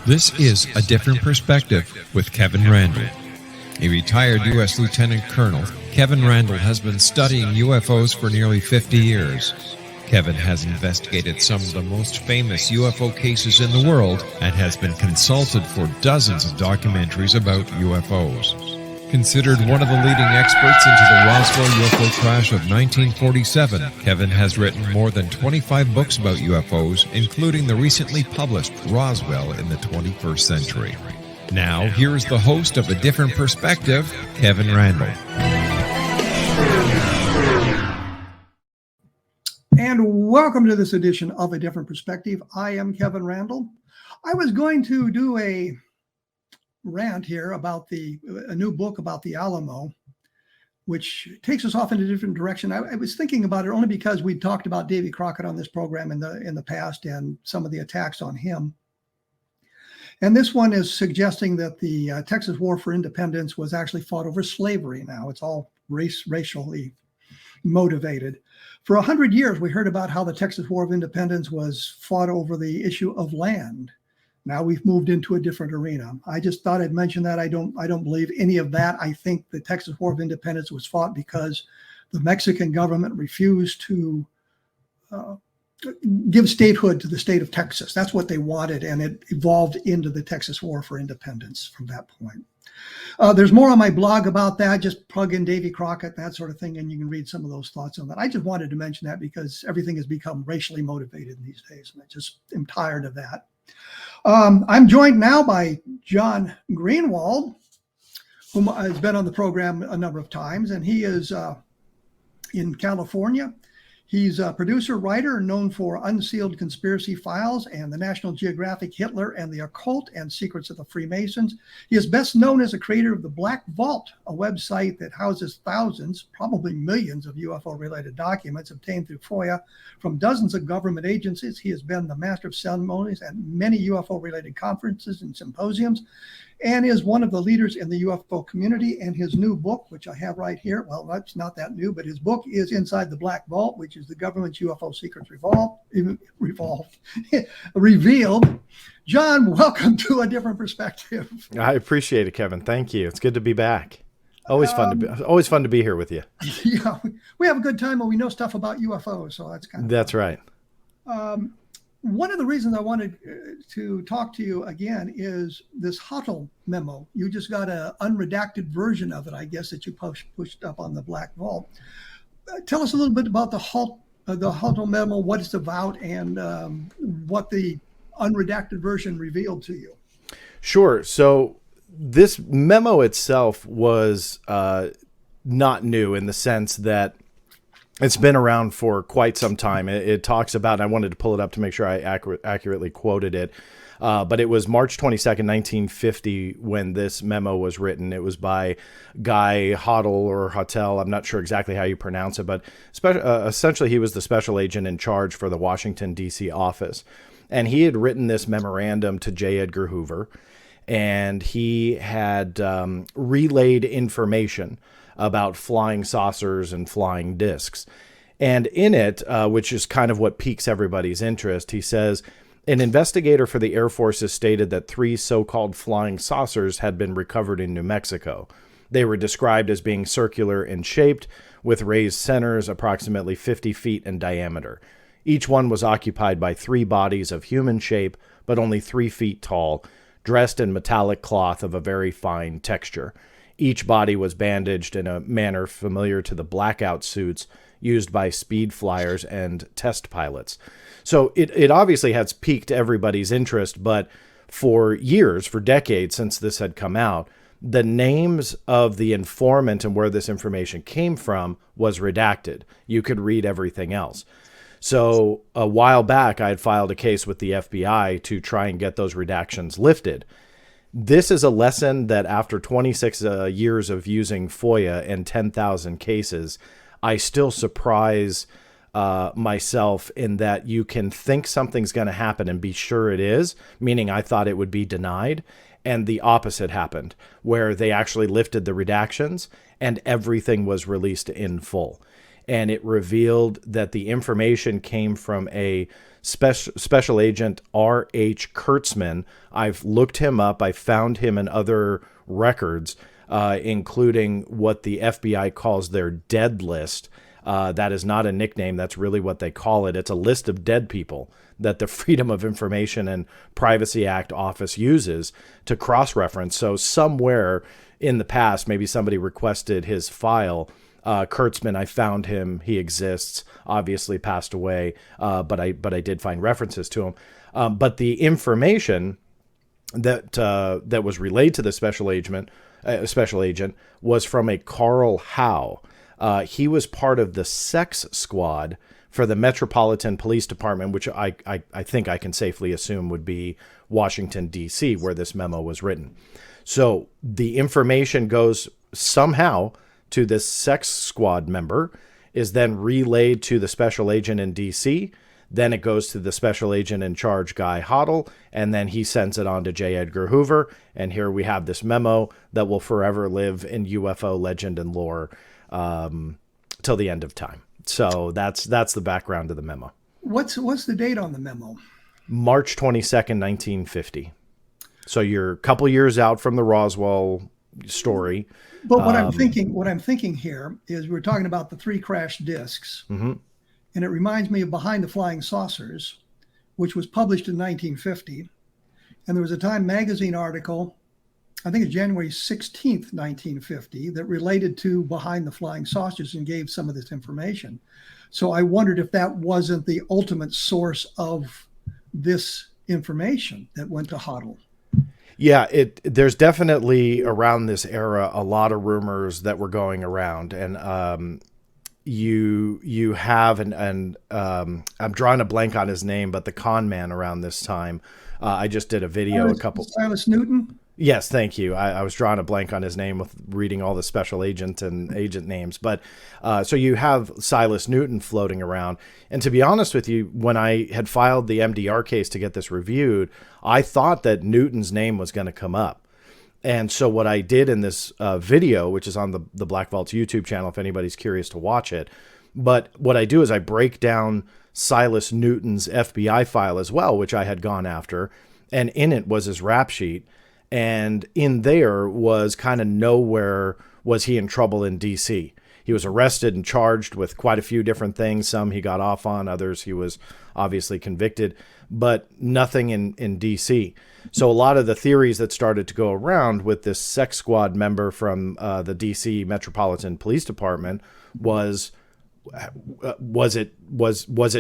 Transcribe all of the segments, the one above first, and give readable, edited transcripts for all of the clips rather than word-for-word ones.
This is A Different Perspective with Kevin Randle. A retired U.S. Lieutenant Colonel, Kevin Randle has been studying UFOs for nearly 50 years. Kevin has investigated some of the most famous UFO cases in the world and has been consulted for dozens of documentaries about UFOs. Considered one of the leading experts into the Roswell UFO crash of 1947, Kevin has written more than 25 books about UFOs, including the recently published Roswell in the 21st Century. Now, here is the host of A Different Perspective, Kevin Randle. And welcome to this edition of A Different Perspective. I am Kevin Randle. I was going to do a rant here about a new book about the Alamo, which takes us off in a different direction. I was thinking about it only because we talked about Davy Crockett on this program in the past and some of the attacks on him. And this one is suggesting that the Texas War for Independence was actually fought over slavery. Now it's all racially motivated. For 100 years, we heard about how the Texas War of Independence was fought over the issue of land. Now we've moved into a different arena. I just thought I'd mention that. I don't believe any of that. I think the Texas War of Independence was fought because the Mexican government refused to give statehood to the state of Texas. That's what they wanted, and it evolved into the Texas War for Independence from that point. There's more on my blog about that. Just plug in Davy Crockett, that sort of thing, and you can read some of those thoughts on that. I just wanted to mention that because everything has become racially motivated these days, and I just am tired of that. I'm joined now by John GREENEWALD, whom has been on the program a number of times, and he is in California. He's a producer, writer, known for Unsealed Conspiracy Files and the National Geographic Hitler and the Occult and Secrets of the Freemasons. He is best known as a creator of the Black Vault, a website that houses thousands, probably millions of UFO-related documents obtained through FOIA from dozens of government agencies. He has been the master of ceremonies at many UFO-related conferences and symposiums, and is one of the leaders in the UFO community. And his new book, which I have right here, well, that's not that new, but his book is Inside the Black Vault, which is the government's UFO secrets revealed. John, welcome to A Different Perspective. I appreciate it, Kevin. Thank you. It's good to be back. Always fun to be here with you. Yeah, we have a good time when we know stuff about UFOs, so that's kind of that's fun. Right. One of the reasons I wanted to talk to you again is this Hottel memo. You just got an unredacted version of it, I guess, that you pushed up on the Black Vault. Tell us a little bit about the Hottel memo, what it's about, and what the unredacted version revealed to you. Sure. So this memo itself was not new in the sense that it's been around for quite some time. It talks about, and I wanted to pull it up to make sure I accurately quoted it, but it was March 22nd, 1950 when this memo was written. It was by Guy Hottel or Hottel. I'm not sure exactly how you pronounce it, but essentially he was the special agent in charge for the Washington, D.C. office. And he had written this memorandum to J. Edgar Hoover, and he had relayed information about flying saucers and flying discs. And in it, which is kind of what piques everybody's interest, he says, an investigator for the Air Force has stated that 3 so-called flying saucers had been recovered in New Mexico. They were described as being circular in shape, with raised centers approximately 50 feet in diameter. Each one was occupied by 3 bodies of human shape, but only 3 feet tall, dressed in metallic cloth of a very fine texture. Each body was bandaged in a manner familiar to the blackout suits used by speed flyers and test pilots. So it obviously has piqued everybody's interest, but for years, for decades since this had come out, the names of the informant and where this information came from was redacted. You could read everything else. So a while back, I had filed a case with the FBI to try and get those redactions lifted. This is a lesson that after 26 years of using FOIA and 10,000 cases, I still surprise myself in that you can think something's going to happen and be sure it is, meaning I thought it would be denied, and the opposite happened, where they actually lifted the redactions and everything was released in full. and it revealed that the information came from a Special Agent R.H. Kurtzman. I've looked him up. I found him in other records, including what the FBI calls their dead list. That is not a nickname. That's really what they call it. It's a list of dead people that the Freedom of Information and Privacy Act office uses to cross-reference. So somewhere in the past, maybe somebody requested his file. Kurtzman, I found him. He exists. Obviously passed away, but I did find references to him. But the information that was relayed to the special agent was from a Carl Howe. He was part of the sex squad for the Metropolitan Police Department, which I think I can safely assume would be Washington, D.C., where this memo was written. So the information goes somehow to this sex squad member, is then relayed to the special agent in D.C., then it goes to the special agent in charge, Guy Hottel, and then he sends it on to J. Edgar Hoover. And here we have this memo that will forever live in UFO legend and lore till the end of time. So that's the background of the memo. What's the date on the memo? March 22nd, 1950. So you're a couple years out from the Roswell story. But what I'm thinking here is we're talking about the 3 crashed discs. Mm-hmm. And it reminds me of Behind the Flying Saucers, which was published in 1950. And there was a Time magazine article, I think it's January 16th, 1950, that related to Behind the Flying Saucers and gave some of this information. So I wondered if that wasn't the ultimate source of this information that went to Hottel. Yeah, there's definitely around this era a lot of rumors that were going around, and you have and I'm drawing a blank on his name, but the con man around this time. I just did a video Silas Newton. Yes, thank you. I was drawing a blank on his name with reading all the special agent and agent names. But so you have Silas Newton floating around. And to be honest with you, when I had filed the MDR case to get this reviewed, I thought that Newton's name was going to come up. And so what I did in this video, which is on the Black Vault's YouTube channel, if anybody's curious to watch it, but what I do is I break down Silas Newton's FBI file as well, which I had gone after. And in it was his rap sheet. And in there was kind of nowhere was he in trouble in D.C. He was arrested and charged with quite a few different things. Some he got off on, others he was obviously convicted, but nothing in D.C. So a lot of the theories that started to go around with this sex squad member from the D.C. Metropolitan Police Department was it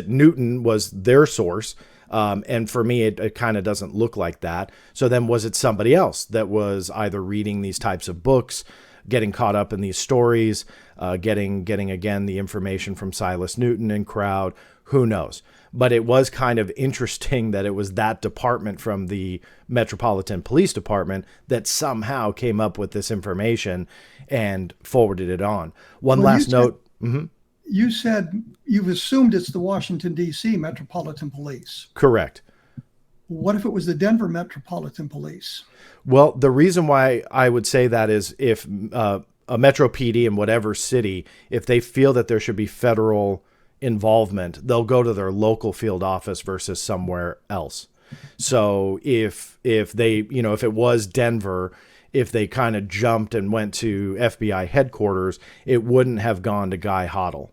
Newton was their source? And for me, it kind of doesn't look like that. So then was it somebody else that was either reading these types of books, getting caught up in these stories, getting again, the information from Silas Newton and crowd, who knows? But it was kind of interesting that it was that department from the Metropolitan Police Department that somehow came up with this information and forwarded it on. One last note. Mm-hmm. You said you've assumed it's the Washington, D.C. Metropolitan Police. Correct. What if it was the Denver Metropolitan Police? Well, the reason why I would say that is if a Metro PD in whatever city, if they feel that there should be federal involvement, they'll go to their local field office versus somewhere else. So if they, if it was Denver, if they kind of jumped and went to FBI headquarters, it wouldn't have gone to Guy Hottel.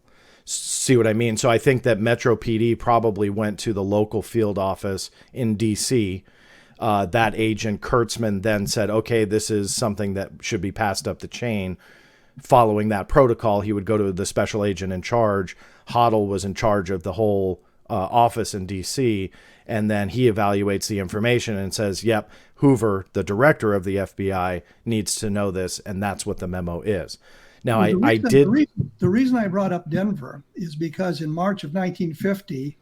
See what I mean? So I think that Metro PD probably went to the local field office in D.C. That agent Kurtzman then said, okay, this is something that should be passed up the chain. Following that protocol, he would go to the special agent in charge. Hottel was in charge of the whole office in D.C., and then he evaluates the information and says, yep, Hoover, the director of the FBI, needs to know this, and that's what the memo is. Now, the reason I brought up Denver is because in March of 1950,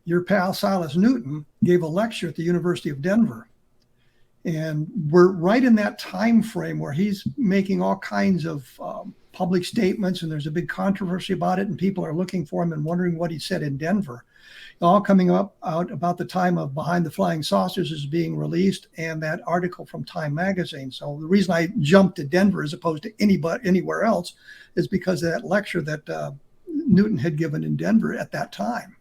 your pal Silas Newton gave a lecture at the University of Denver. And we're right in that time frame where he's making all kinds of public statements, and there's a big controversy about it, and people are looking for him and wondering what he said in Denver. All coming out about the time of Behind the Flying Saucers is being released, and that article from Time magazine. So the reason I jumped to Denver as opposed to anywhere else is because of that lecture that Newton had given in Denver at that time.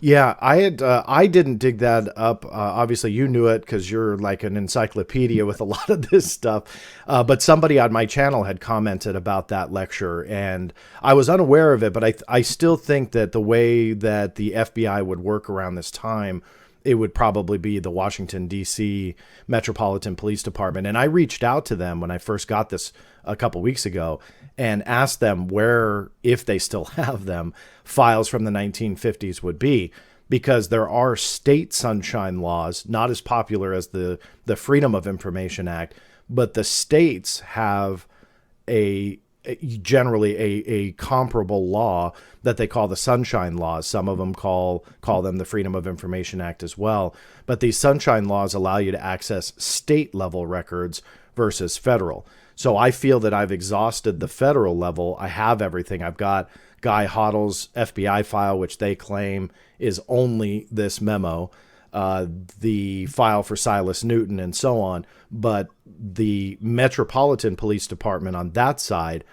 Yeah, I didn't dig that up. Obviously, you knew it because you're like an encyclopedia with a lot of this stuff. But somebody on my channel had commented about that lecture, and I was unaware of it. But I still think that the way that the FBI would work around this time, it would probably be the Washington, D.C. Metropolitan Police Department. And I reached out to them when I first got this a couple weeks ago and asked them where, if they still have them, files from the 1950s would be, because there are state sunshine laws, not as popular as the Freedom of Information Act, but the states have generally a comparable law that they call the Sunshine Laws. Some of them call them the Freedom of Information Act as well. But these Sunshine Laws allow you to access state level records versus federal. So I feel that I've exhausted the federal level. I have everything. I've got Guy Hottel's FBI file, which they claim is only this memo, the file for Silas Newton and so on. But the Metropolitan Police Department on that side,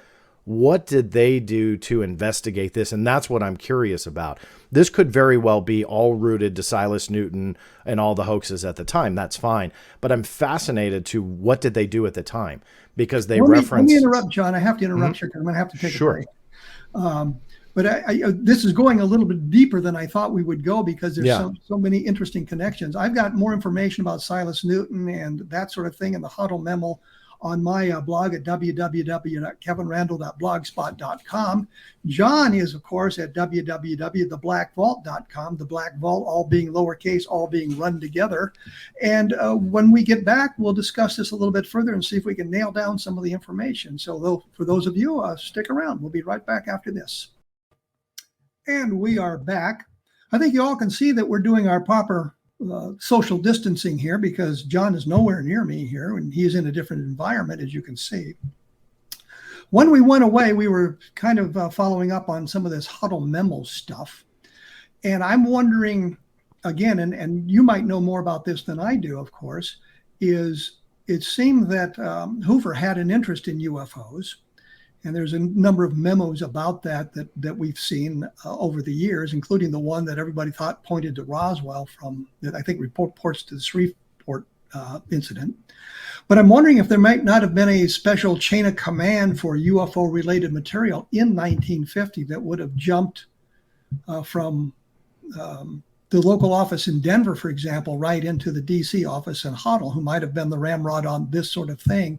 what did they do to investigate this? And that's what I'm curious about. This could very well be all rooted to Silas Newton and all the hoaxes at the time. That's fine. But I'm fascinated to what did they do at the time? Because they reference. Let me interrupt, John. I have to interrupt you because I'm going to have to take a break. But this is going a little bit deeper than I thought we would go, because there's so many interesting connections. I've got more information about Silas Newton and that sort of thing in the Hottel memo on my blog at www.kevinrandle.blogspot.com. John is, of course, at www.theblackvault.com, the Black Vault, all being lowercase, all being run together. And when we get back, we'll discuss this a little bit further and see if we can nail down some of the information. So for those of you, stick around. We'll be right back after this. And we are back. I think you all can see that we're doing our proper social distancing here, because John is nowhere near me here and he's in a different environment, as you can see. When we went away, we were kind of following up on some of this Hottel memo stuff. And I'm wondering, again, and you might know more about this than I do, of course, is it seemed that Hoover had an interest in UFOs. And there's a number of memos about that we've seen over the years, including the one that everybody thought pointed to Roswell that I think reports to the Shreveport incident. But I'm wondering if there might not have been a special chain of command for UFO-related material in 1950 that would have jumped from the local office in Denver, for example, right into the D.C. office in Hottel, who might have been the ramrod on this sort of thing.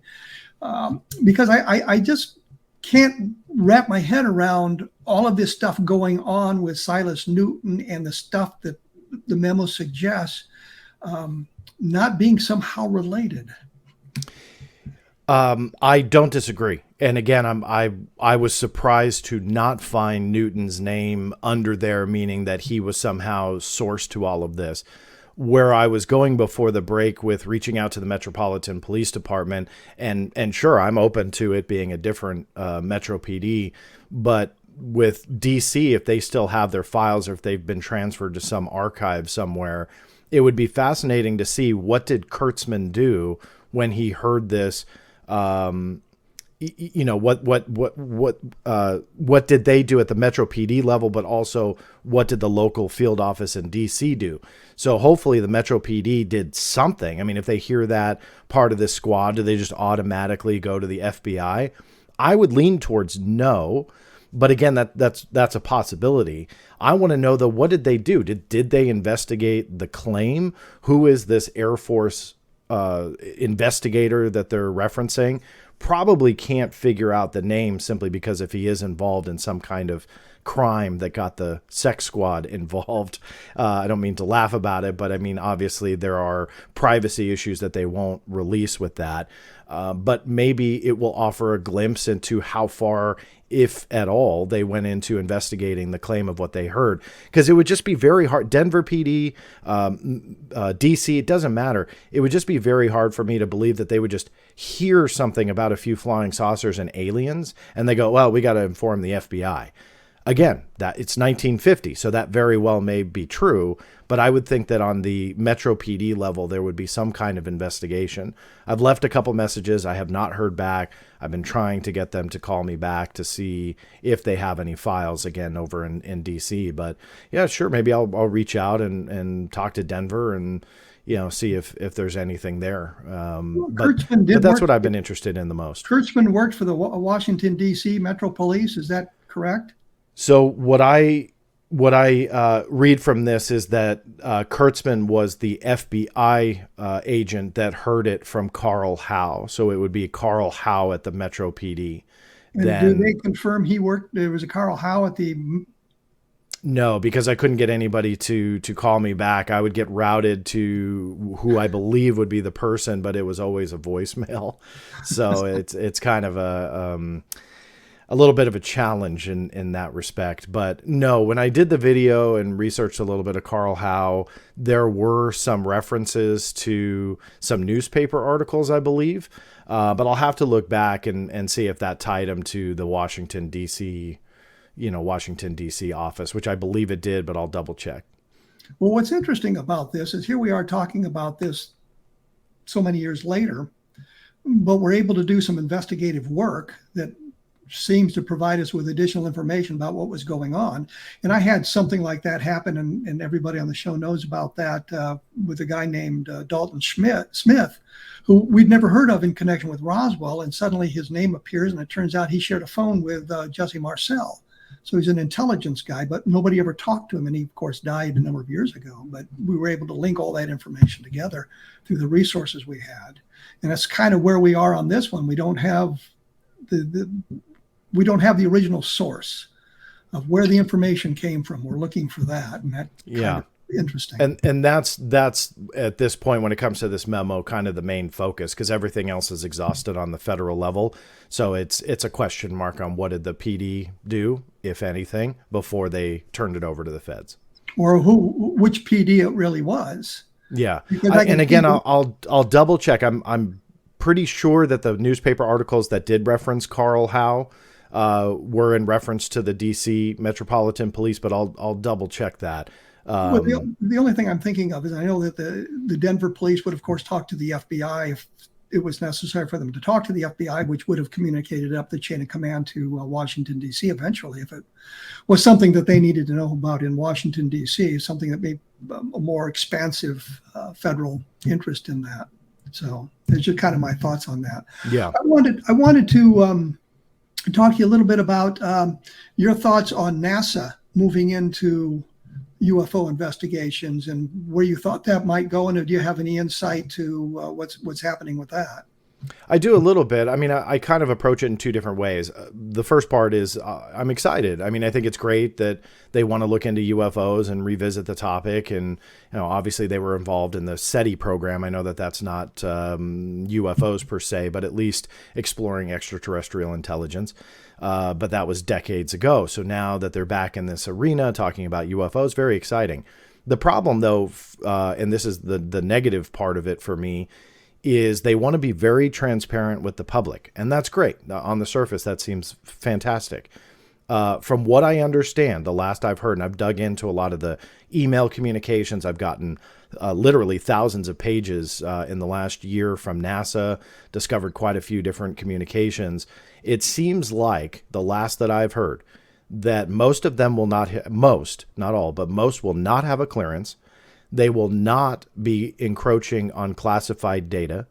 Because I just can't wrap my head around all of this stuff going on with Silas Newton and the stuff that the memo suggests not being somehow related. I don't disagree. And again, I was surprised to not find Newton's name under there, meaning that he was somehow sourced to all of this. Where I was going before the break with reaching out to the Metropolitan Police Department, and sure, I'm open to it being a different Metro PD, but with DC, if they still have their files or if they've been transferred to some archive somewhere, it would be fascinating to see what did Kurtzman do when he heard this. You know, what did they do at the Metro PD level, but also what did the local field office in DC do? So hopefully the Metro PD did something. I mean, if they hear that part of this squad, do they just automatically go to the FBI? I would lean towards no, but again, that's a possibility. I want to know though, what did they do? Did they investigate the claim? Who is this Air Force investigator that they're referencing? Probably can't figure out the name simply because if he is involved in some kind of crime that got the sex squad involved, I don't mean to laugh about it, but I mean, obviously there are privacy issues that they won't release with that. But maybe it will offer a glimpse into how far, if at all, they went into investigating the claim of what they heard. Because it would just be very hard. Denver PD, DC, it doesn't matter. It would just be very hard for me to believe that they would just hear something about a few flying saucers and aliens, and they go, well, we got to inform the FBI. Again, that it's 1950, so that very well may be true, but I would think that on the Metro PD level, there would be some kind of investigation. I've left a couple messages. I have not heard back. I've been trying to get them to call me back to see if they have any files again over in DC. But yeah, sure, maybe I'll reach out and talk to Denver and, see if there's anything there. But that's what I've been interested in the most. Kurtzman worked for the Washington, D.C. Metro Police. Is that correct? So what I read from this is that Kurtzman was the FBI agent that heard it from Carl Howe. So it would be Carl Howe at the Metro PD. And do they confirm he worked? There was a Carl Howe at the. No, because I couldn't get anybody to call me back. I would get routed to who I believe would be the person, but it was always a voicemail. So it's kind of a little bit of a challenge in that respect. But no, when I did the video and researched a little bit of Carl Howe, there were some references to some newspaper articles, I believe. But I'll have to look back and see if that tied him to the Washington, D.C., Washington, D.C. office, which I believe it did, but I'll double check. Well, what's interesting about this is here we are talking about this so many years later, but we're able to do some investigative work that seems to provide us with additional information about what was going on. And I had something like that happen, and everybody on the show knows about that, with a guy named Dalton Smith, who we'd never heard of in connection with Roswell. And suddenly his name appears, and it turns out he shared a phone with Jesse Marcel. So he's an intelligence guy, but nobody ever talked to him. And he, of course, died a number of years ago. But we were able to link all that information together through the resources we had. And that's kind of where we are on this one. We don't have the original source of where the information came from. We're looking for that, and that kind of interesting. And that's at this point, when it comes to this memo, kind of the main focus, because everything else is exhausted on the federal level. So it's a question mark on what did the PD do, if anything, before they turned it over to the feds, or which PD it really was. Yeah, and again, I'll double check. I'm pretty sure that the newspaper articles that did reference Carl Howe were in reference to the DC Metropolitan Police, but I'll double check that. Well, the only thing I'm thinking of is I know that the Denver police would, of course, talk to the FBI if it was necessary for them to talk to the FBI, which would have communicated up the chain of command to Washington, D.C. eventually, if it was something that they needed to know about in Washington, D.C., something that made a more expansive federal interest in that. So there's just kind of my thoughts on that. Yeah, I wanted to talk to you a little bit about your thoughts on NASA moving into UFO investigations and where you thought that might go, and do you have any insight to what's happening with that? I do a little bit. I mean, I kind of approach it in two different ways. The first part is I'm excited. I mean, I think it's great that they want to look into UFOs and revisit the topic. And, obviously they were involved in the SETI program. I know that that's not UFOs per se, but at least exploring extraterrestrial intelligence. But that was decades ago. So now that they're back in this arena talking about UFOs, very exciting. The problem, though, and this is the negative part of it for me, is they want to be very transparent with the public. And that's great. On the surface, that seems fantastic. From what I understand, the last I've heard, and I've dug into a lot of the email communications, I've gotten literally thousands of pages in the last year from NASA, discovered quite a few different communications. It seems like, the last that I've heard, that most of them will not, most, not all, but most will not have a clearance. They will not be encroaching on classified data.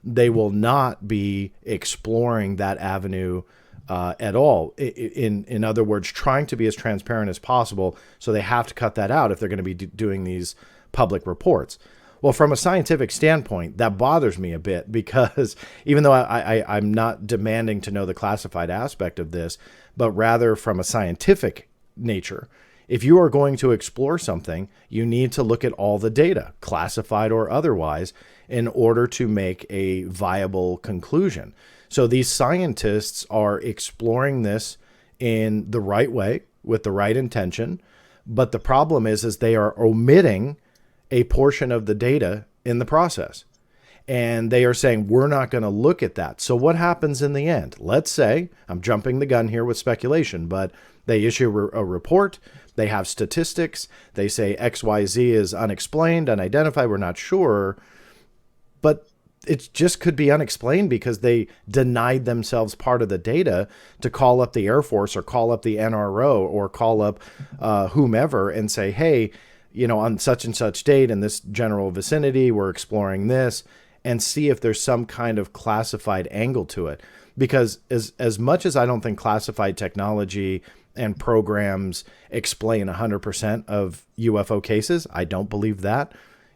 They will not be exploring that avenue at all. In other words, trying to be as transparent as possible. So they have to cut that out if they're going to be doing these public reports. Well, from a scientific standpoint, that bothers me a bit, because even though I'm not demanding to know the classified aspect of this, but rather from a scientific nature, if you are going to explore something, you need to look at all the data, classified or otherwise, in order to make a viable conclusion. So these scientists are exploring this in the right way, with the right intention. But the problem is they are omitting a portion of the data in the process. And they are saying, we're not going to look at that. So what happens in the end? Let's say, I'm jumping the gun here with speculation, but they issue a report. They have statistics. They say XYZ is unexplained, unidentified. We're not sure. But it just could be unexplained because they denied themselves part of the data to call up the Air Force or call up the NRO or call up whomever and say, hey, on such and such date in this general vicinity, we're exploring this, and see if there's some kind of classified angle to it. Because as much as I don't think classified technology and programs explain 100% of UFO cases, I don't believe that,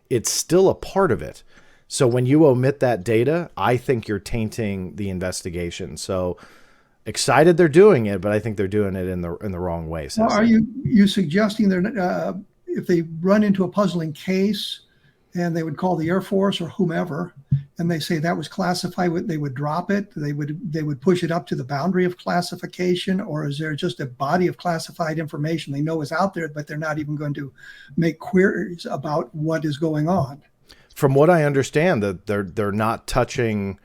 it's still a part of it. So when you omit that data, I think you're tainting the investigation. So excited they're doing it, but I think they're doing it in the wrong way. Well, are you suggesting they're if they run into a puzzling case and they would call the Air Force or whomever, and they say that was classified, they would drop it, they would push it up to the boundary of classification, or is there just a body of classified information they know is out there, but they're not even going to make queries about what is going on? From what I understand, that they're not touching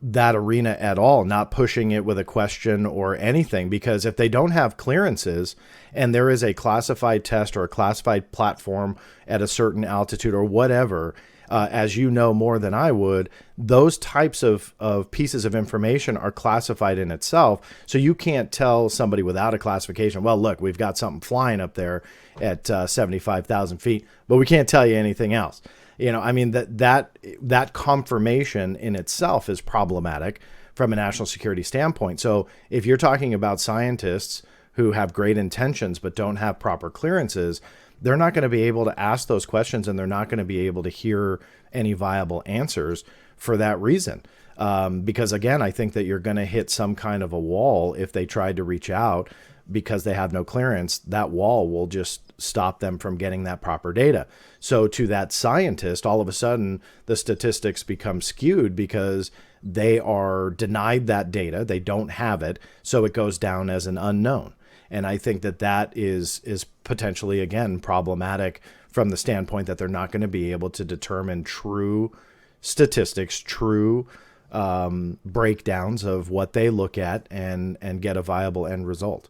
that arena at all, not pushing it with a question or anything, because if they don't have clearances and there is a classified test or a classified platform at a certain altitude or whatever, as you know more than I would, those types of pieces of information are classified in itself. So you can't tell somebody without a classification, well, look, we've got something flying up there at 75,000 feet, but we can't tell you anything else. I mean, that confirmation in itself is problematic from a national security standpoint. So if you're talking about scientists who have great intentions but don't have proper clearances, they're not going to be able to ask those questions, and they're not going to be able to hear any viable answers for that reason. Because again, I think that you're going to hit some kind of a wall if they tried to reach out because they have no clearance. That wall will just stop them from getting that proper data. So to that scientist, all of a sudden the statistics become skewed because they are denied that data. They don't have it. So it goes down as an unknown. And I think that is potentially, again, problematic from the standpoint that they're not going to be able to determine true statistics, true breakdowns of what they look at and get a viable end result.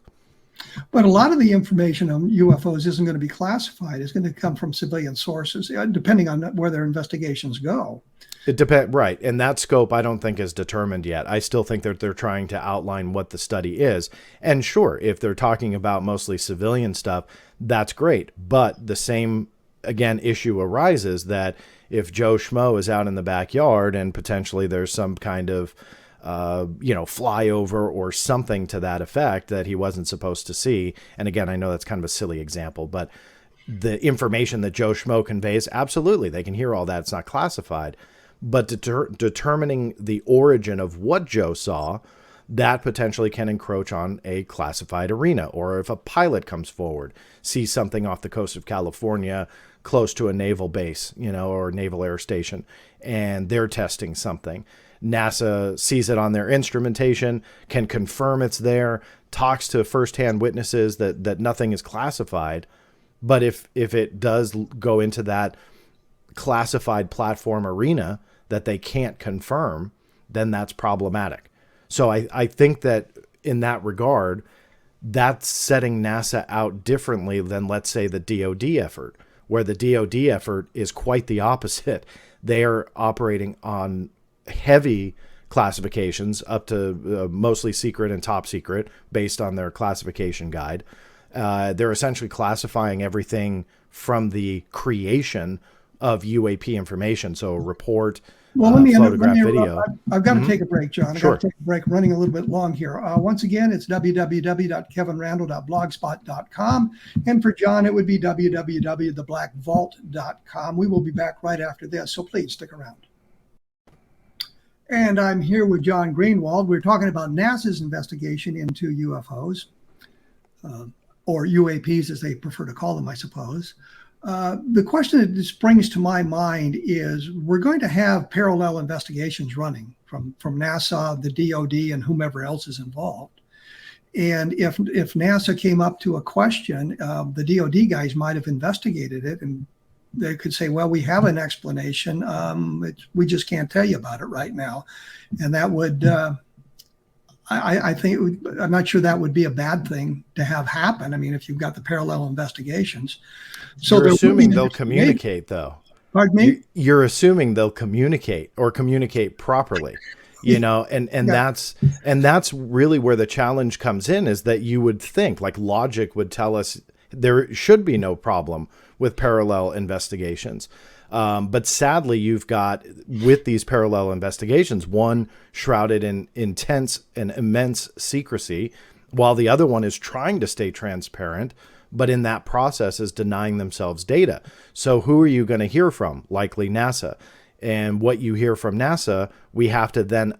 But a lot of the information on UFOs isn't going to be classified. It's going to come from civilian sources, depending on where their investigations go. It depends, right? And that scope, I don't think is determined yet. I still think that they're trying to outline what the study is. And sure, if they're talking about mostly civilian stuff, that's great. But the same, again, issue arises that if Joe Schmo is out in the backyard and potentially there's some kind of flyover or something to that effect that he wasn't supposed to see. And again, I know that's kind of a silly example, but the information that Joe Schmo conveys, absolutely, they can hear all that. It's not classified. But determining the origin of what Joe saw, that potentially can encroach on a classified arena. Or if a pilot comes forward, sees something off the coast of California close to a naval base, or naval air station, and they're testing something. NASA sees it on their instrumentation, can confirm it's there, talks to firsthand witnesses that nothing is classified. But if it does go into that classified platform arena that they can't confirm, then that's problematic. So I think that in that regard, that's setting NASA out differently than, let's say, the DoD effort, where the DoD effort is quite the opposite. They are operating on heavy classifications up to mostly secret and top secret based on their classification guide. They're essentially classifying everything from the creation of UAP information. So a report, photograph, video. I've got to take a break, John. I've Sure. got to take a break, running a little bit long here. Once again, it's www.kevinrandle.blogspot.com. And for John, it would be www.theblackvault.com. We will be back right after this, so please stick around. And I'm here with John Greenewald. We're talking about NASA's investigation into UFOs, or UAPs as they prefer to call them, I suppose. The question that springs to my mind is, we're going to have parallel investigations running from NASA, the DoD, and whomever else is involved. And if NASA came up to a question, the DoD guys might have investigated it and they could say, well, we have an explanation. We just can't tell you about it right now. And that would, I think, I'm not sure that would be a bad thing to have happen. I mean, if you've got the parallel investigations. So you're assuming they'll communicate, though. Pardon me? You're assuming they'll communicate or communicate properly. You know, and that's really where the challenge comes in, is that you would think, like, logic would tell us there should be no problem with parallel investigations. But sadly, you've got, with these parallel investigations, one shrouded in intense and immense secrecy, while the other one is trying to stay transparent, but in that process is denying themselves data. So who are you going to hear from? Likely NASA. And what you hear from NASA, we have to then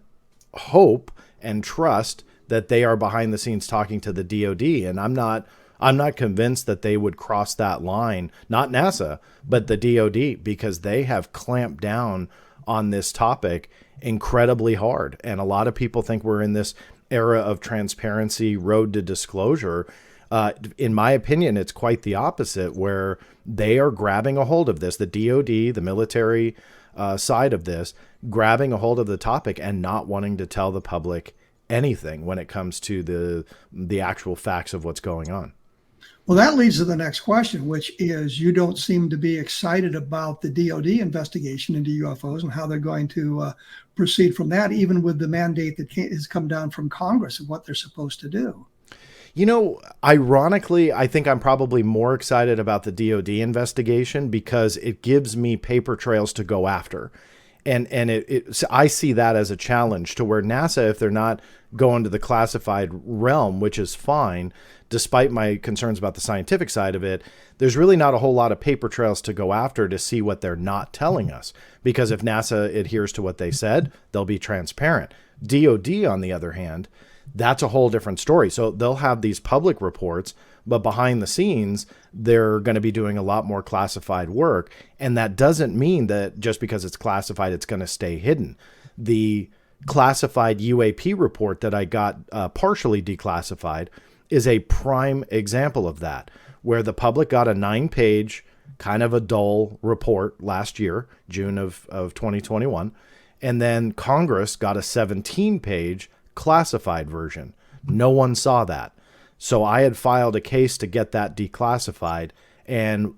hope and trust that they are behind the scenes talking to the DoD. And I'm not convinced that they would cross that line, not NASA, but the DoD, because they have clamped down on this topic incredibly hard. And a lot of people think we're in this era of transparency, road to disclosure. In my opinion, it's quite the opposite, where they are grabbing a hold of this, the DoD, the military side of this, grabbing a hold of the topic and not wanting to tell the public anything when it comes to the actual facts of what's going on. Well, that leads to the next question, which is, you don't seem to be excited about the DoD investigation into UFOs and how they're going to proceed from that, even with the mandate that has come down from Congress of what they're supposed to do. You know, ironically, I think I'm probably more excited about the DoD investigation because it gives me paper trails to go after. And I see that as a challenge to where NASA, if they're not going to the classified realm, which is fine, despite my concerns about the scientific side of it, there's really not a whole lot of paper trails to go after to see what they're not telling us. Because if NASA adheres to what they said, they'll be transparent. DoD, on the other hand, that's a whole different story. So they'll have these public reports, but behind the scenes, they're going to be doing a lot more classified work. And that doesn't mean that just because it's classified, it's going to stay hidden. The classified UAP report that I got partially declassified is a prime example of that, where the public got a 9-page, kind of a dull report last year, June of 2021. And then Congress got a 17-page classified version. No one saw that. So I had filed a case to get that declassified and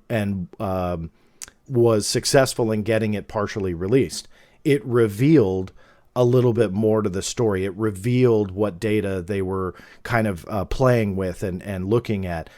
was successful in getting it partially released. It revealed a little bit more to the story. It revealed what data they were kind of playing with and looking at.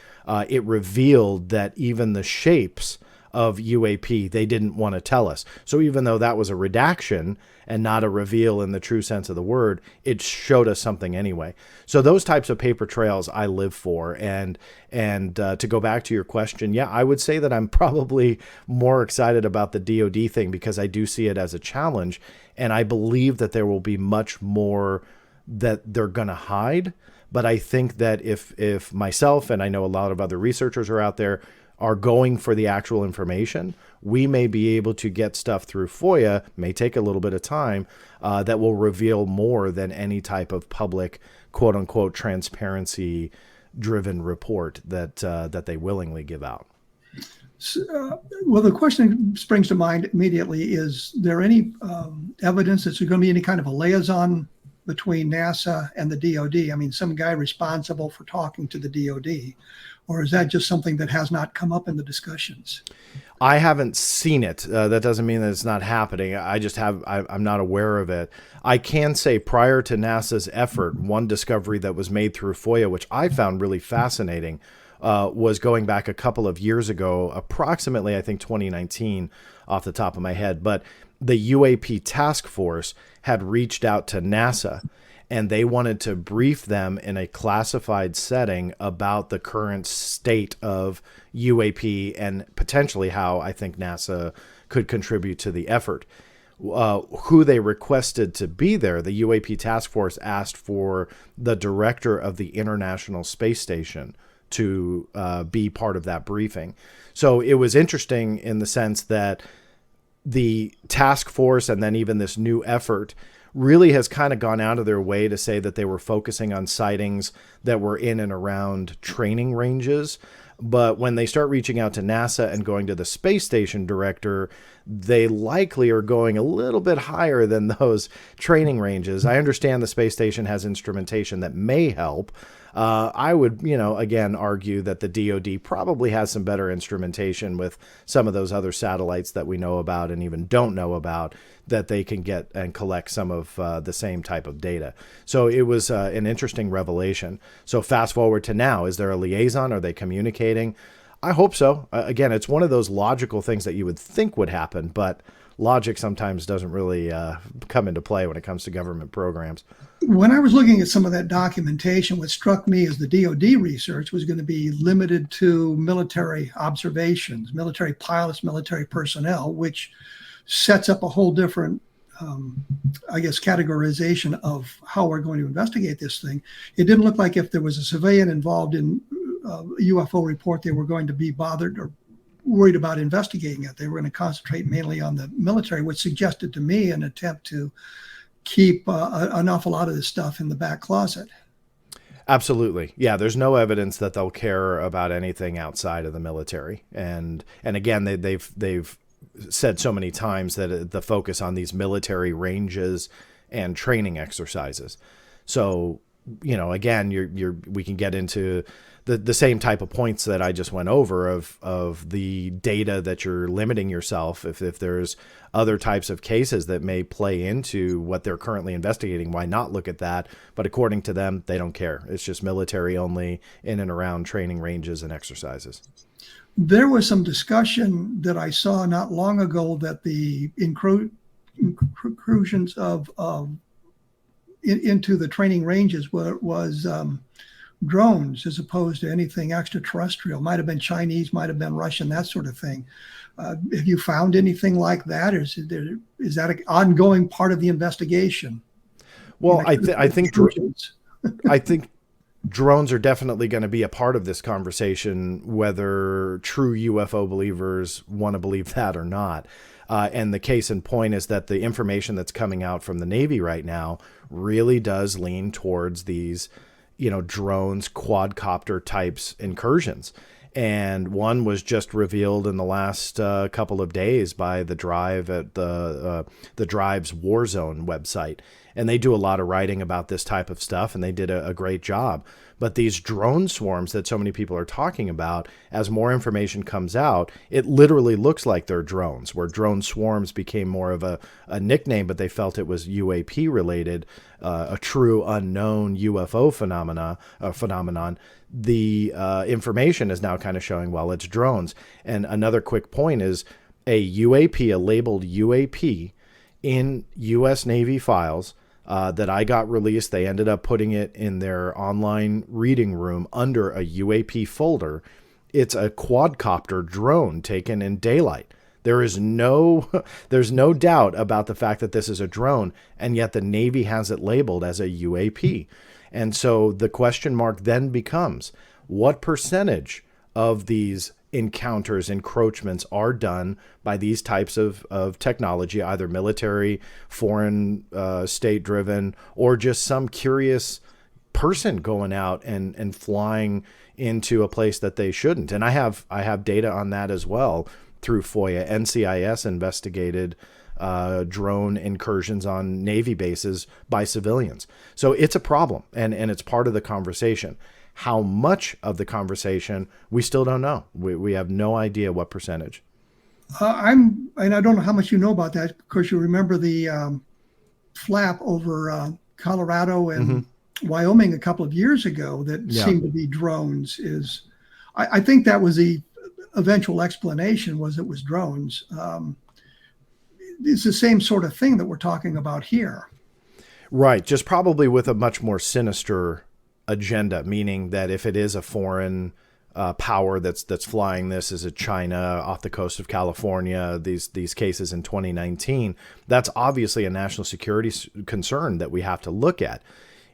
It revealed that even the shapes of UAP, they didn't want to tell us. So even though that was a redaction and not a reveal in the true sense of the word, it showed us something anyway. So those types of paper trails I live for. And to go back to your question, yeah, I would say that I'm probably more excited about the DoD thing because I do see it as a challenge. And I believe that there will be much more that they're going to hide. But I think that if myself, and I know a lot of other researchers are out there, are going for the actual information, we may be able to get stuff through FOIA, may take a little bit of time, that will reveal more than any type of public, quote unquote, transparency driven report that they willingly give out. Well, the question springs to mind immediately, is there any evidence that there's going to be any kind of a liaison between NASA and the DoD? I mean, some guy responsible for talking to the DoD, or is that just something that has not come up in the discussions? I haven't seen it. That doesn't mean that it's not happening. I'm not aware of it. I can say prior to NASA's effort, one discovery that was made through FOIA, which I found really fascinating, was going back a couple of years ago, approximately, I think 2019 off the top of my head. But the UAP task force had reached out to NASA, and they wanted to brief them in a classified setting about the current state of UAP and potentially how I think NASA could contribute to the effort. Who they requested to be there, the UAP task force asked for the director of the International Space Station to be part of that briefing. So it was interesting in the sense that the task force and then even this new effort really has kind of gone out of their way to say that they were focusing on sightings that were in and around training ranges. But when they start reaching out to NASA and going to the space station director, they likely are going a little bit higher than those training ranges. I understand the space station has instrumentation that may help. I would, again, argue that the DoD probably has some better instrumentation with some of those other satellites that we know about and even don't know about, that they can get and collect some of the same type of data. So it was an interesting revelation. So fast forward to now, is there a liaison? Are they communicating? I hope so. Again, it's one of those logical things that you would think would happen, but logic sometimes doesn't really come into play when it comes to government programs. When I was looking at some of that documentation, what struck me is the DoD research was going to be limited to military observations, military pilots, military personnel, which sets up a whole different, categorization of how we're going to investigate this thing. It didn't look like if there was a civilian involved in a UFO report, they were going to be bothered or worried about investigating it. They were going to concentrate mainly on the military, which suggested to me an attempt to keep an awful lot of this stuff in the back closet. Absolutely. Yeah, there's no evidence that they'll care about anything outside of the military. And again, they've said so many times that the focus on these military ranges and training exercises. So, again, we can get into the same type of points that I just went over of the data that you're limiting yourself. If there's other types of cases that may play into what they're currently investigating, why not look at that? But according to them, they don't care. It's just military only in and around training ranges and exercises. There was some discussion that I saw not long ago that the incursions into the training ranges was drones as opposed to anything extraterrestrial. Might have been Chinese, might have been Russian, that sort of thing. Have you found anything like that, or is that an ongoing part of the investigation? Well, I think drones are definitely going to be a part of this conversation, whether true UFO believers want to believe that or not. And the case in point is that the information that's coming out from the Navy right now really does lean towards these, drones, quadcopter types incursions. And one was just revealed in the last couple of days by the Drive at the Drive's Warzone website. And they do a lot of writing about this type of stuff, and they did a great job. But these drone swarms that so many people are talking about, as more information comes out, it literally looks like they're drones, where drone swarms became more of a nickname, but they felt it was UAP related, a true unknown UFO phenomenon. The information is now kind of showing, well, it's drones. And another quick point is a UAP, a labeled UAP in U.S. Navy files that I got released. They ended up putting it in their online reading room under a UAP folder. It's a quadcopter drone taken in daylight. There's no doubt about the fact that this is a drone, and yet the Navy has it labeled as a UAP. And so the question mark then becomes, what percentage of these encounters, encroachments are done by these types of technology, either military, foreign, state-driven, or just some curious person going out and flying into a place that they shouldn't? And I have data on that as well through FOIA. NCIS investigated drone incursions on Navy bases by civilians. So it's a problem, and it's part of the conversation. How much of the conversation, we still don't know. We have no idea what percentage. And I don't know how much you know about that, because you remember the flap over Colorado and Wyoming a couple of years ago that seemed to be drones. I think that was the eventual explanation, was it was drones. It's the same sort of thing that we're talking about here. Right, just probably with a much more sinister agenda, meaning that if it is a foreign power that's flying this, is it China off the coast of California, these cases in 2019, that's obviously a national security concern that we have to look at.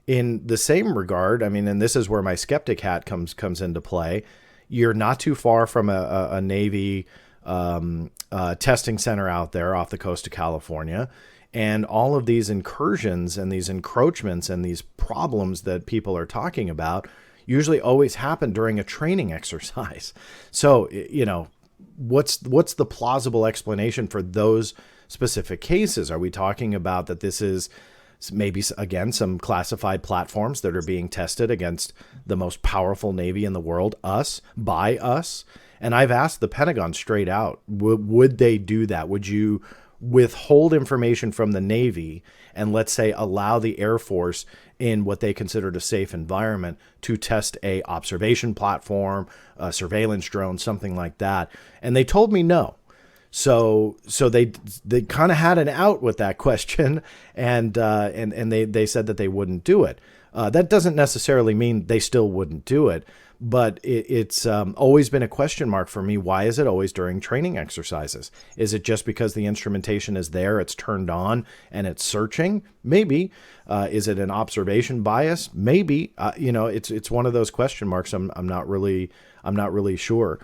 In the same regard, I mean, and this is where my skeptic hat comes into play, you're not too far from a Navy testing center out there off the coast of California. And all of these incursions and these encroachments and these problems that people are talking about, usually always happen during a training exercise. So, what's the plausible explanation for those specific cases? Are we talking about that this is maybe, again, some classified platforms that are being tested against the most powerful Navy in the world, by us? And I've asked the Pentagon straight out, would they do that? Would you withhold information from the Navy and, let's say, allow the Air Force in what they considered a safe environment to test a observation platform, a surveillance drone, something like that? And they told me no. So they kind of had an out with that question, and they said that they wouldn't do it. That doesn't necessarily mean they still wouldn't do it, but it's always been a question mark for me. Why is it always during training exercises? Is it just because the instrumentation is there, it's turned on, and it's searching? Maybe. Is it an observation bias? Maybe. It's one of those question marks. I'm not really sure.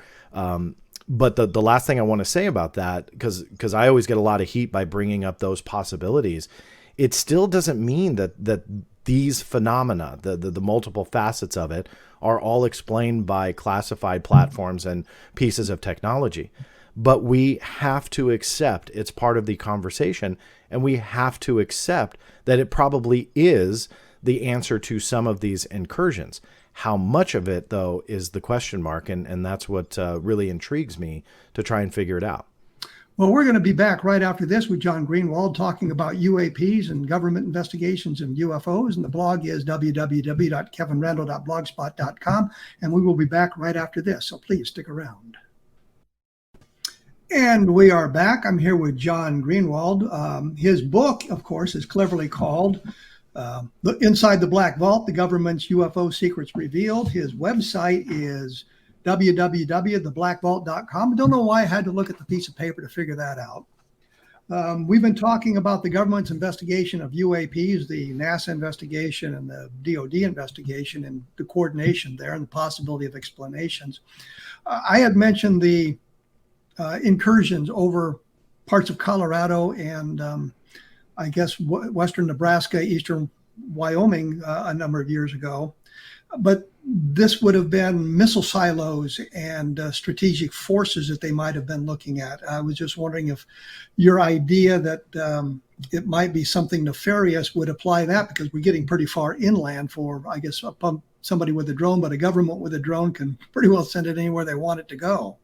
But the last thing I want to say about that, because I always get a lot of heat by bringing up those possibilities, it still doesn't mean that these phenomena, the multiple facets of it, are all explained by classified platforms and pieces of technology. But we have to accept it's part of the conversation, and we have to accept that it probably is the answer to some of these incursions. How much of it, though, is the question mark, and that's what really intrigues me to try and figure it out. Well, we're going to be back right after this with John Greenewald talking about UAPs and government investigations and UFOs. And the blog is www.kevinrandle.blogspot.com. And we will be back right after this. So please stick around. And we are back. I'm here with John Greenewald. His book, of course, is cleverly called Inside the Black Vault, the Government's UFO Secrets Revealed. His website is www.theblackvault.com. I don't know why I had to look at the piece of paper to figure that out. We've been talking about the government's investigation of UAPs, the NASA investigation and the DOD investigation, and the coordination there and the possibility of explanations. I had mentioned the incursions over parts of Colorado and I guess western Nebraska, eastern Wyoming a number of years ago. But this would have been missile silos and strategic forces that they might have been looking at. I was just wondering if your idea that it might be something nefarious would apply that, because we're getting pretty far inland for, I guess, somebody with a drone, but a government with a drone can pretty well send it anywhere they want it to go.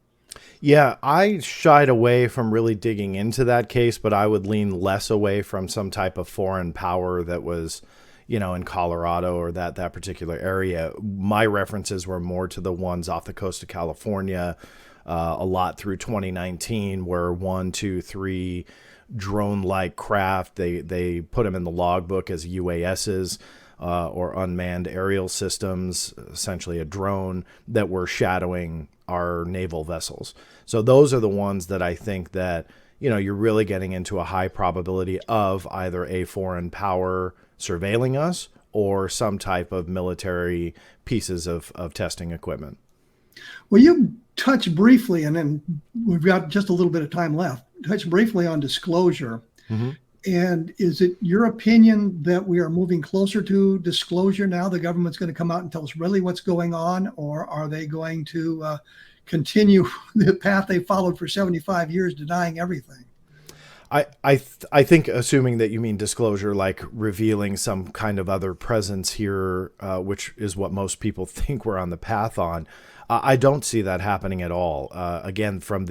Yeah, I shied away from really digging into that case, but I would lean less away from some type of foreign power that was, in Colorado or that particular area. My references were more to the ones off the coast of California, a lot through 2019, where 1, 2, 3 drone-like craft, they put them in the logbook as UASs, or unmanned aerial systems, essentially a drone, that were shadowing our naval vessels. So those are the ones that I think that, you're really getting into a high probability of either a foreign power surveilling us or some type of military pieces of testing equipment. Well, you touched briefly, and then we've got just a little bit of time left, touched briefly on disclosure. Mm-hmm. And is it your opinion that we are moving closer to disclosure now? The government's going to come out and tell us really what's going on, or are they going to continue the path they followed for 75 years, denying everything? I think, assuming that you mean disclosure, like revealing some kind of other presence here, which is what most people think we're on the path on, I don't see that happening at all. Again, from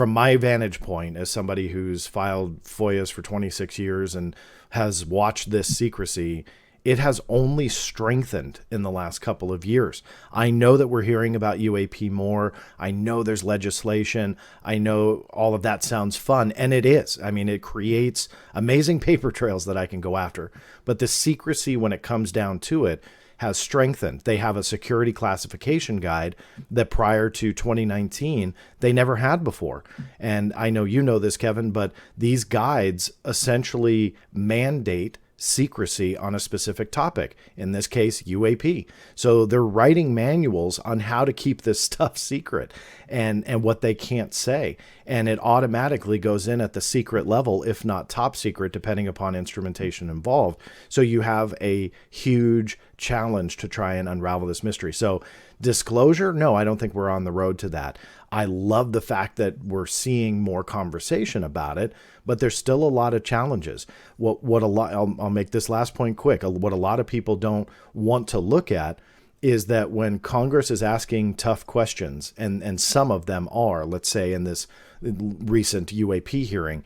my vantage point as somebody who's filed FOIAs for 26 years and has watched this secrecy, it has only strengthened in the last couple of years. I know that we're hearing about UAP more. I know there's legislation. I know all of that sounds fun, and it is. I mean, it creates amazing paper trails that I can go after. But the secrecy, when it comes down to it, has strengthened. They have a security classification guide that prior to 2019, they never had before. And I know you know this, Kevin, but these guides essentially mandate secrecy on a specific topic, in this case UAP. So they're writing manuals on how to keep this stuff secret and what they can't say, and it automatically goes in at the secret level, if not top secret, depending upon instrumentation involved. So you have a huge challenge to try and unravel this mystery. So disclosure, no, I don't think we're on the road to that. I love the fact that we're seeing more conversation about it, but there's still a lot of challenges. I'll make this last point quick. What a lot of people don't want to look at is that when Congress is asking tough questions, and some of them are, let's say in this recent UAP hearing,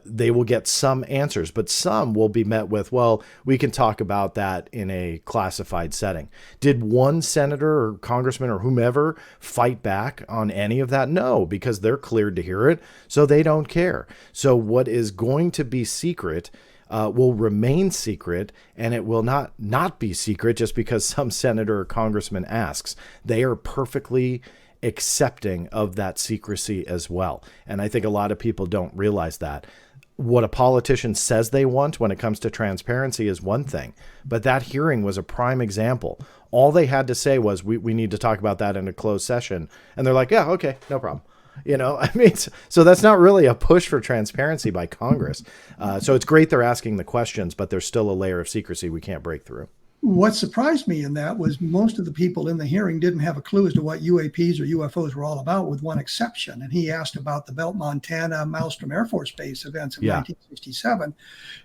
they will get some answers, but some will be met with, well, we can talk about that in a classified setting. Did one senator or congressman or whomever fight back on any of that? No, because they're cleared to hear it, so they don't care. So what is going to be secret will remain secret, and it will not be secret just because some senator or congressman asks. They are perfectly accepting of that secrecy as well. And I think a lot of people don't realize that. What a politician says they want when it comes to transparency is one thing, but that hearing was a prime example. All they had to say was, we need to talk about that in a closed session. And they're like, yeah, okay, no problem. I mean, so that's not really a push for transparency by Congress. So it's great they're asking the questions, but there's still a layer of secrecy we can't break through. What surprised me in that was most of the people in the hearing didn't have a clue as to what UAPs or UFOs were all about, with one exception. And he asked about the Belt, Montana, Maelstrom Air Force Base events of 1967.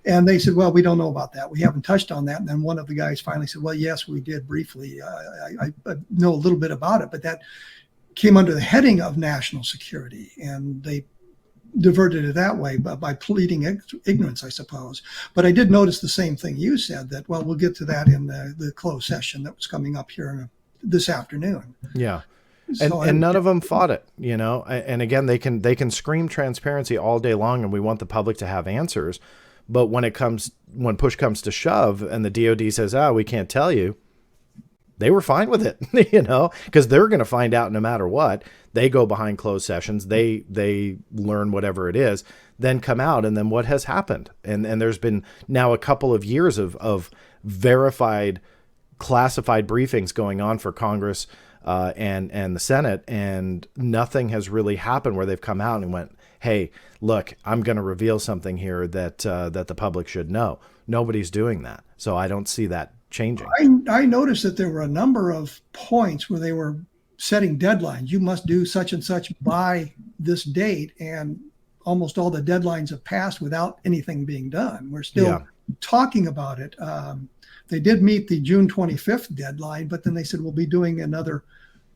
And they said, well, we don't know about that. We haven't touched on that. And then one of the guys finally said, well, yes, we did briefly. I know a little bit about it, but that came under the heading of national security. And they diverted it that way by pleading ignorance, I suppose. But I did notice the same thing you said, that, well, we'll get to that in the closed session that was coming up here this afternoon. Yeah. And none of them fought it, and again, they can scream transparency all day long, and we want the public to have answers. But when push comes to shove and the DOD says, we can't tell you, they were fine with it, because they're going to find out no matter what. They go behind closed sessions. They learn whatever it is, then come out. And then what has happened? And there's been now a couple of years of verified, classified briefings going on for Congress and the Senate, and nothing has really happened where they've come out and went, hey, look, I'm going to reveal something here that the public should know. Nobody's doing that. So I don't see that changing. I noticed that there were a number of points where they were setting deadlines. You must do such and such by this date, and almost all the deadlines have passed without anything being done. We're still talking about it. They did meet the June 25th deadline, but then they said we'll be doing another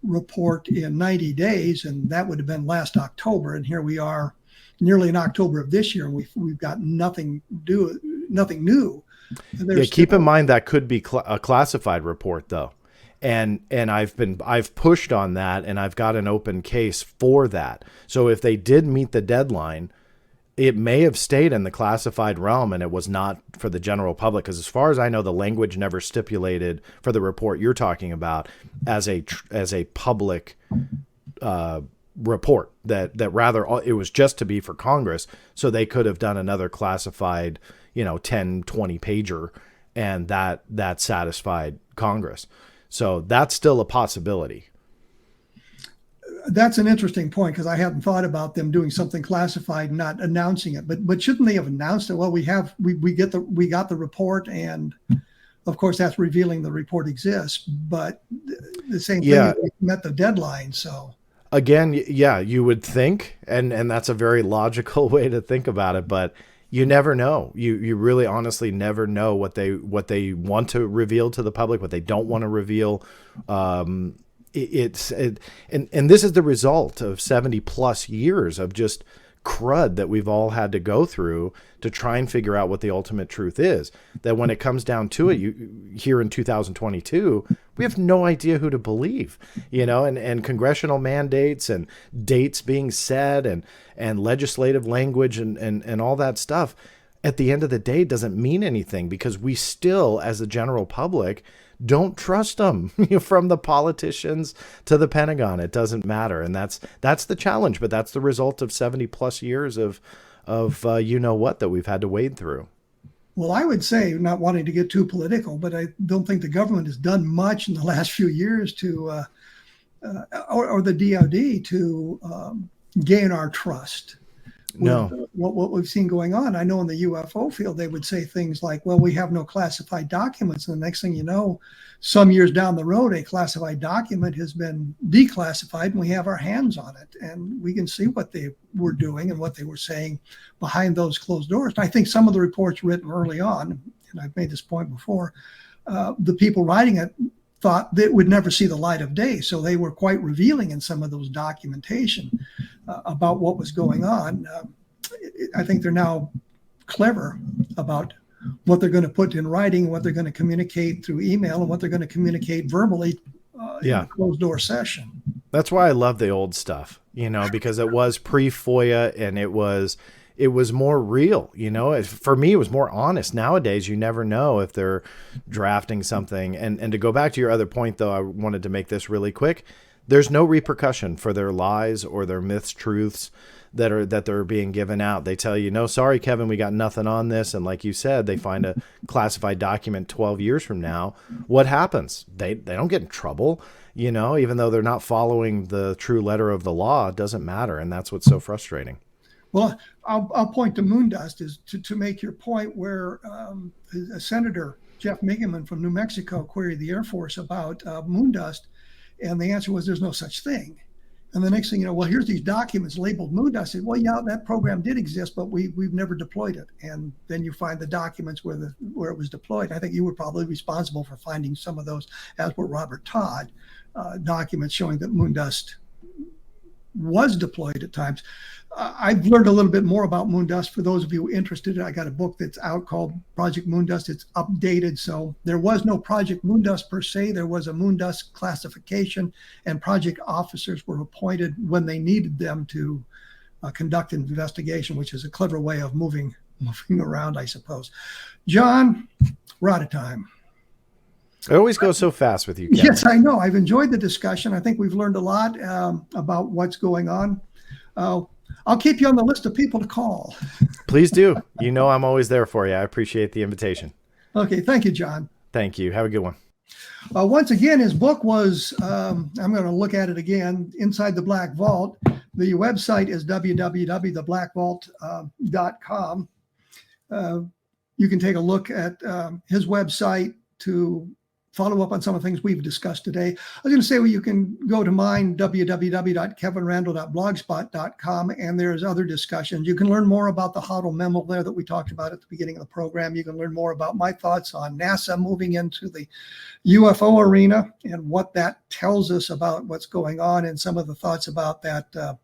report in 90 days, and that would have been last October. And here we are, nearly in October of this year, and we've got nothing new. Keep in mind that could be a classified report, though. And I've pushed on that, and I've got an open case for that. So if they did meet the deadline, it may have stayed in the classified realm, and it was not for the general public. Because as far as I know, the language never stipulated for the report you're talking about as a public report. That rather it was just to be for Congress, so they could have done another classified 10, 20 pager, and that satisfied Congress. So that's still a possibility. That's an interesting point, because I hadn't thought about them doing something classified and not announcing it. But shouldn't they have announced it? Well, we got the report, and of course that's revealing the report exists. But the same thing, we met the deadline. So again, you would think, and that's a very logical way to think about it, but you never know. You really honestly never know what they want to reveal to the public, what they don't want to reveal. And this is the result of 70 plus years of just crud that we've all had to go through to try and figure out what the ultimate truth is. That when it comes down to it, here in 2022, we have no idea who to believe, and congressional mandates and dates being set and legislative language and all that stuff at the end of the day doesn't mean anything, because we still, as the general public, don't trust them. From the politicians to the Pentagon, it doesn't matter. And that's the challenge, but that's the result of 70 plus years of that we've had to wade through. Well, I would say, not wanting to get too political, but I don't think the government has done much in the last few years to, or the DOD to gain our trust. No. What we've seen going on. I know in the UFO field, they would say things like, well, we have no classified documents. And the next thing you know, some years down the road, a classified document has been declassified and we have our hands on it. And we can see what they were doing and what they were saying behind those closed doors. And I think some of the reports written early on, and I've made this point before, the people writing it thought that it would never see the light of day. So they were quite revealing in some of those documentation about what was going on. I think they're now clever about what they're going to put in writing, what they're going to communicate through email, and what they're going to communicate verbally in a closed door session. That's why I love the old stuff, because it was pre-FOIA and it was more real, For me, it was more honest. Nowadays, you never know if they're drafting something. And to go back to your other point, though, I wanted to make this really quick. There's no repercussion for their lies or their myths, truths that they're being given out. They tell you, no, sorry, Kevin, we got nothing on this. And like you said, they find a classified document 12 years from now. What happens? They don't get in trouble, even though they're not following the true letter of the law. It doesn't matter. And that's what's so frustrating. Well, I'll point to Moondust is to make your point where Senator Jeff Migeman from New Mexico queried the Air Force about Moondust, and the answer was there's no such thing. And the next thing you know, well, here's these documents labeled Moondust. I said, well, yeah, that program did exist, but we've never deployed it. And then you find the documents where it was deployed. I think you were probably responsible for finding some of those, as were Robert Todd, documents showing that Moondust was deployed at times. I've learned a little bit more about Moondust. For those of you interested, I got a book that's out called Project Moondust. It's updated. So there was no Project Moondust per se. There was a Moondust classification, and project officers were appointed when they needed them to conduct an investigation, which is a clever way of moving around, I suppose. John, we're out of time. It always goes so fast with you, Kevin. Yes, I know. I've enjoyed the discussion. I think we've learned a lot about what's going on. I'll keep you on the list of people to call. Please do. I'm always there for you. I appreciate the invitation. Okay. Thank you, John. Thank you. Have a good one. Once again, his book was, I'm going to look at it again, Inside the Black Vault. The website is www.theblackvault.com. You can take a look at his website to follow up on some of the things we've discussed today. I was going to say, well, you can go to mine, www.kevinrandle.blogspot.com, and there's other discussions. You can learn more about the Hottel memo there that we talked about at the beginning of the program. You can learn more about my thoughts on NASA moving into the UFO arena and what that tells us about what's going on, and some of the thoughts about that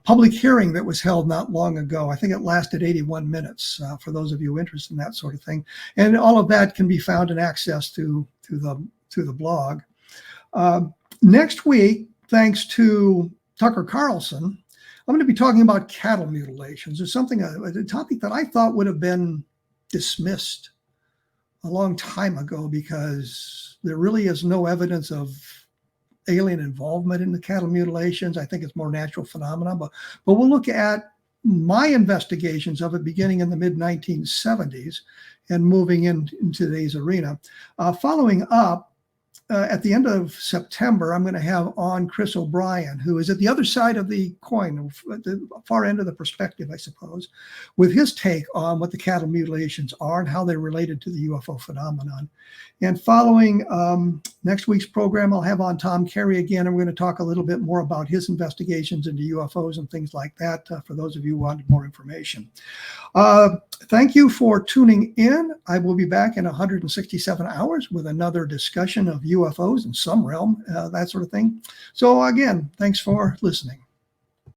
public hearing that was held not long ago. I think it lasted 81 minutes for those of you interested in that sort of thing. And all of that can be found and accessed to the blog. Next week, thanks to Tucker Carlson, I'm going to be talking about cattle mutilations. It's a topic that I thought would have been dismissed a long time ago because there really is no evidence of alien involvement in the cattle mutilations. I think it's more natural phenomena, but we'll look at my investigations of it beginning in the mid-1970s and moving into today's arena. Following up, at the end of September, I'm going to have on Chris O'Brien, who is at the other side of the coin, at the far end of the perspective, I suppose, with his take on what the cattle mutilations are and how they're related to the UFO phenomenon. And following next week's program, I'll have on Tom Carey again, and we're going to talk a little bit more about his investigations into UFOs and things like that, for those of you who wanted more information. Thank you for tuning in. I will be back in 167 hours with another discussion of UFOs in some realm, that sort of thing. So again, thanks for listening.